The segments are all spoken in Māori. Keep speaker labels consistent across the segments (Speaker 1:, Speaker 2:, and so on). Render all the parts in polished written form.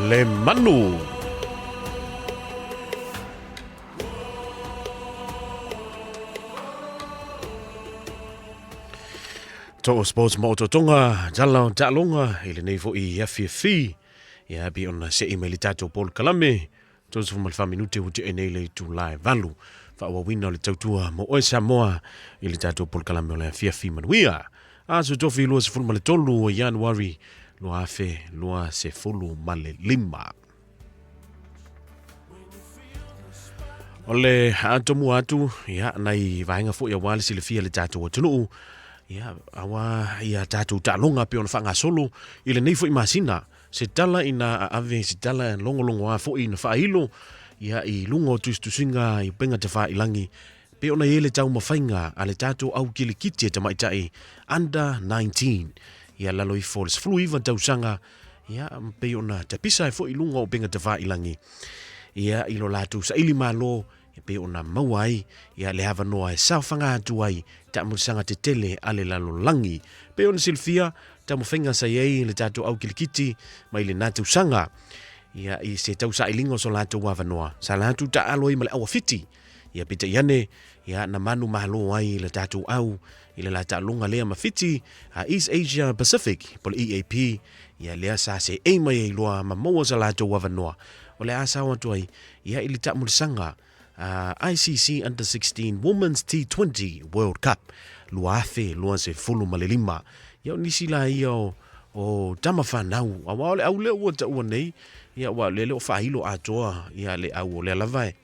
Speaker 1: Le Manu. To sports moto tonga jala jalonga ile nei fo I FFF ya bi on se email tato Paul Kalame to so mal fa minute u te enele tu live valu fa wa wina le tautua mo o Samoa ile tato Paul Kalame le FFF manuia aso Tofi lo se fu mal tolu o Ianuari lo afe lo se fulu male lima ole atomu atu ya nai vainga fo ya wale sile fia le tato tunu ya awa ya tatu talonga pe on fanga solo ile nei fo imagina se tala ina ave se tala longo a fo ina fa hilo ya I lungo tu singa I penga te fa ilangi pe ona yele tau mafainga ale tatu au kilikiti te mai tai under 19 ya lalo I falls flu even tau sanga ya pe ona te pisa fo ilungo penga te fa ilangi ya ilo latu sa ili malo pe ona mawai ya le hava noa e saufanga tuai ta musanga te tele ale lalo langi pe ona silfia ta mofenga sa yei le tatu au kilikiti mai le natu sanga ya I se tau sa ilingo so latu wava noa sa latu ta aloi male awa fiti ya pita yane ya na manu mahalo ai le tatu au ile la ta lunga lea mafiti East Asia Pacific pol EAP ya lea sa se e mai loa mamoa sa latu wava noa ole asa watu ai ya ili ta mulisanga ICC Under 16 Women's T20 World Cup luafe lua se fulu malelima ya nisi la iyo o tamafanau awale au le wata uanei ya wale le failo atoa ya le au le lavai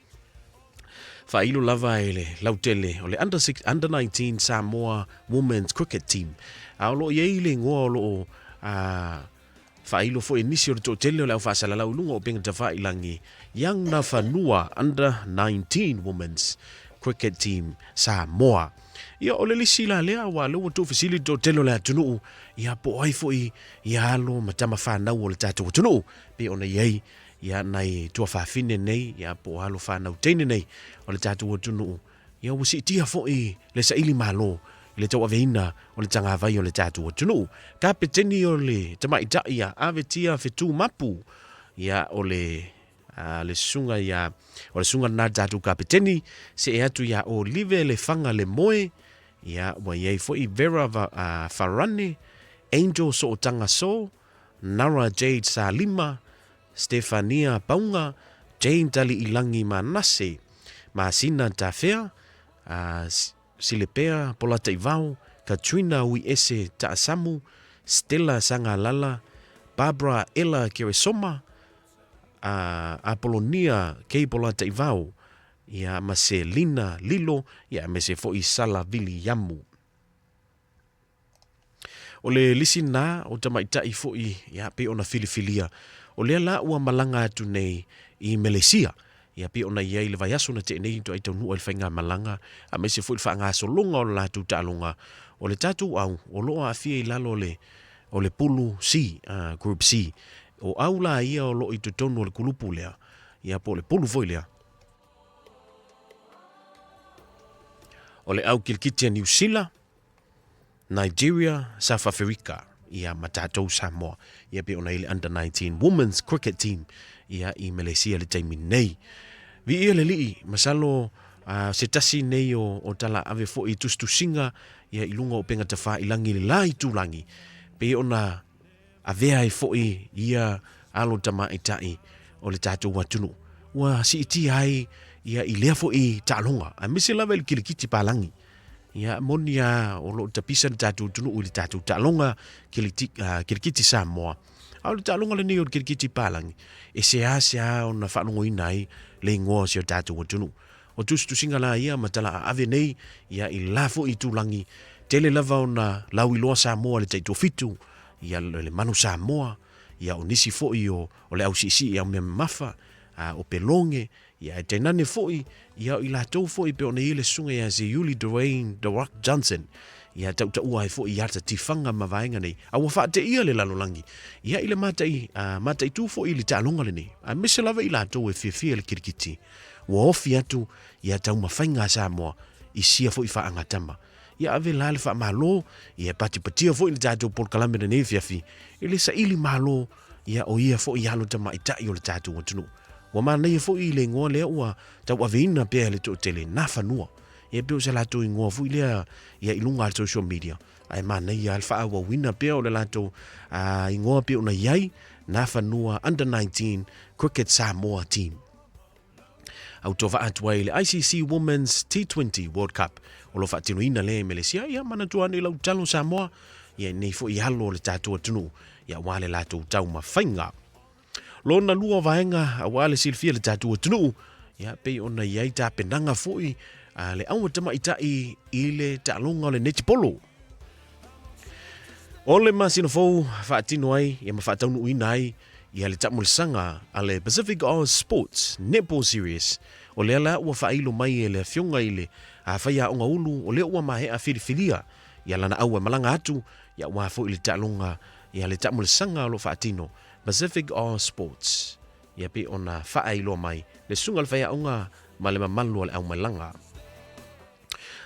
Speaker 1: failo lavai le lautele ole under 19 Samoa Women's Cricket Team aulo ye le ngolo failo fo inisio to tele la fa sala la lungo penga te fa ilangi yang Nafanua under 19 Women's Cricket Team Samoa ya ole lisila le wa lo to facility to tele la tunu ya po ai fo ya lo matama fa na wo tatu tunu pe ona ye ya nai to fa fine nei ya po halo fa na tene nei ole tatu tunu ya wo si tia fo le sa ili malo le tau aveina o le tanga vai o le tatu o tunu. Ka peteni o le tamai ia ave tia fetu mapu ia o le sunga ia o le sunga na tatu ka peteni se e atu ia o live le fanga le moe ia wa iei fo I Vera Farane Angel so o tanga so Nara Jade Salima Stefania Paunga Jane Tali Ilangi Manase Masina Tafea Silepea Pola Taivao, Katrina Uiese Taasamu, Stella Sangalala, Barbara Ella Keresoma, Apolonia Kei Pola Taivao, ia Marcelina Lilo, ia mese fo I Sala Vili Yamu. O le lisina o tamaitai fo ia pe ona filifilia, o le la ua malanga atu nei I Malaysia, ia pe ona ia le vai aso na te nei to ai tau nu ai fainga malanga a me se fu fa nga so longa o la tu talonga o le tatu au o lo a fie lalo le o le pulu C group C o au la ia o lo I tu tonu le kulupu lea ia po le pulu foi lea o le au kilkitia New Zealand Nigeria South Africa ia matatou Samoa ia pe ona ile under 19 Women's Cricket Team ia I Malaysia le taimi nei vi ia le lii masalo se tasi nei o tala ave fo I tustusinga ia I lunga o penga te wha ilangi le lai tūlangi pe ona avea I fo ia alo tama itai o le tātou watunu ua si iti hai ia I lea fo tālonga a misi lava il kilikiti pālangi ia monia o lo tapisa le tātou tunu o le tātou tālonga kilikiti Samoa au le tālonga le nei o kilikiti pālangi e se o na whanongo inai le ngoa si o tātou o tunu. O tu singa la ia matala ave nei ia I lafo I tūlangi tele lava o na lau iloa Samoa le taito fitu ia le manu Samoa ia o nisi fo o le au sisi ia o mea mafa o pelonge ia e tenane fo ia o I latou fo pe o ne ile sunga ia se Yuli Dwayne The Rock Johnson ia tau ua fo ia ta tifanga mavaenga nei a wa fa te ia le lalolangi ia ile matai tu fo ile talonga le nei a miselava ila to e fie le kirikiti wa ofi atu ia tau mafainga Samoa I sia fo I fa angatama ia ave la le fa malo ia pati fo ile tato por kalamere nei fiafi ile sa ili malo ia o ia fo ia lo tama ita i o le tatu o tunu. Wa mana ia fo i le ngoa lea ua tau avina pia le to tele Nafanua. Ia pio se lato i ngoa fu ilea ia ilunga al social media. Ai mana ia alfa awa wina pia o le lato i ngoa pia una iai Nafanua under 19 cricket Samoa team. Au tofa atua i le ICC Women's T20 World Cup. O lo fatino ina le Malaysia ia mana tuane i lau talo Samoa. Ia nei fo i halo le tatu tunu. Ia wale lato tau mawhainga. Lona lua vaenga a wale silfia le tatu tunu. Ia pe ona iai ta penanga foi le aua tama itai i le talonga o le netball. O le masino fou whaatino ai, ia mawhaataunu uina ai, ia le tamulisanga a le Pacific oSports Netball Series. O le ala ua whailo mai e le fionga i le a whaia onga ulu, o le ua mahe a whiriwhiria. Ia lana aua malanga atu, ia ua fo i le talonga, ia le tamulisanga lo whaatino, Pacific oSports. Ia pe ona whailo mai, le sunga le whaia onga ma le mamalu le au malanga.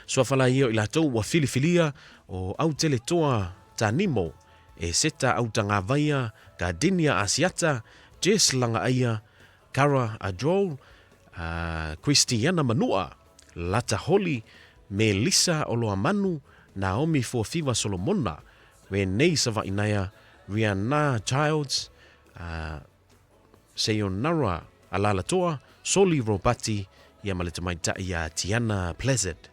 Speaker 1: Soa whala ia i la tau ua whiriwhiria o au tele toa Tanimo, e seta au tanga vaia, Gardenia Asiata, Jess Langa Aia, Kara Adrol, Christiana Manua, Lata Holly, Melissa Oloamanu, Naomi Forfiva Solomona, Renee Savainaya, Rihanna Childs, Sayonara Alalatoa, Soli Robati, Yamaleta ia Tiana Pleasant.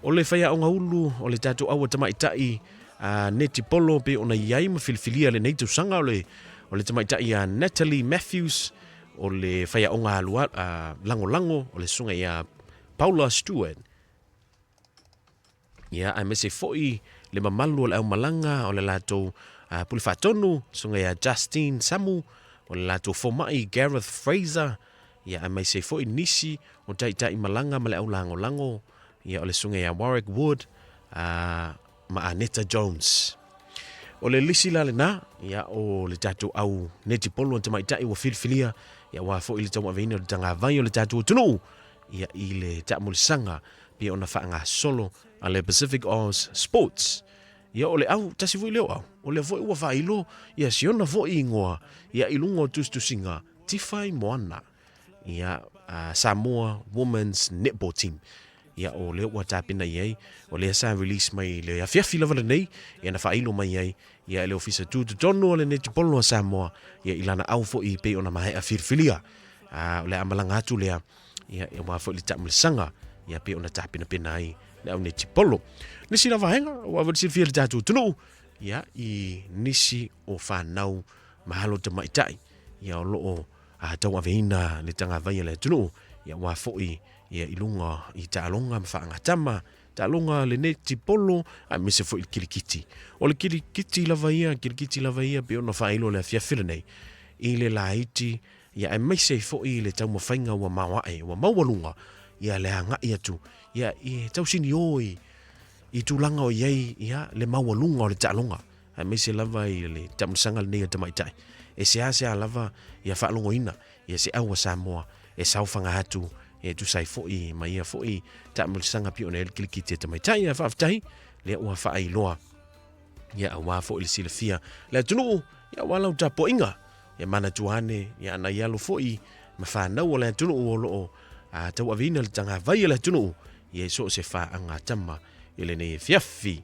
Speaker 1: O le whaia o ngā ulu, o le tātou awa tamaitai, Neti Polo pe ona iai ma filfilia le neitu sanga o le tamaitai a Natalie Matthews, o le whaia o ngā alua, lango lango, o le sunga ia Paula Stewart. Ia, ai mese foi le mamalu o le au malanga, o le lato puli whatonu, sunga ia Justine Samu, o le lato fomai Gareth Fraser, ia ai mese foi nisi, o taitai malanga ma le au lango lango, ia o le sunga ia Warwick Wood, ma Aneta Jones. O le lisi la le na, ia o le tatu au neti polo anta maitai wa filfilia, ia wa fo ili tamu aveini o le tanga vai o le tatu tunu, ia i le tamulisanga, pia ona whaanga solo a le Pacific Oz Sports. Ia o le au, tasi fo i leo au, o le fo i ua whailo, ia siona fo i ingoa, ia ilungo tustusinga, Tifaimoana, ia Samoa Women's Netball Team. Ia o le ua tāpina iei, o le sa release mai le afiafi lava le nei, ia na whailo mai iei, ia le ofisa tūtu tonu o le netipolo a Samoa, ia ilana au fo i pe ona mahe a whirwhilia. O le amalanga atu lea, ia wā fo i le tamulisanga, ia pe ona tāpina pena ai, le au netipolo. Nisi na wahenga, o awad silfia le tātu tunu, ia i nisi o whanau mahalo te maitai, ia o loo tau aveina le tanga vai le tunu, ia wā fo i ia ilunga i ta'alonga ma whaangatama, ta'alonga le neti polo, a mese fo il kirikiti. O le kirikiti lava ia pe ona whaelo le fiafila nei, i le laiti, ia e mese fo i le tau mawhainga wa mawae, wa mawalunga, ia le hanga i atu, ia i tau sini oi, i tūlanga o iei, ia le mawalunga o le ta'alonga, a mese lava i le tamusanga le nea tamaitai. E se lava, ia whaalongo ina, ia se awa Samoa, e saufanga hatu, e tu sai foi mai ia foi ta mulisanga pi ona el kilikite te mai tai fa aftai le ua fa ai loa ia wa foi le silfia le tunu ia wala ta poinga e mana tuane ia na ia lo foi ma fa na wala tunu o lo a tau avina le tanga vai le tunu ia so se fa anga tama ele ne fiafi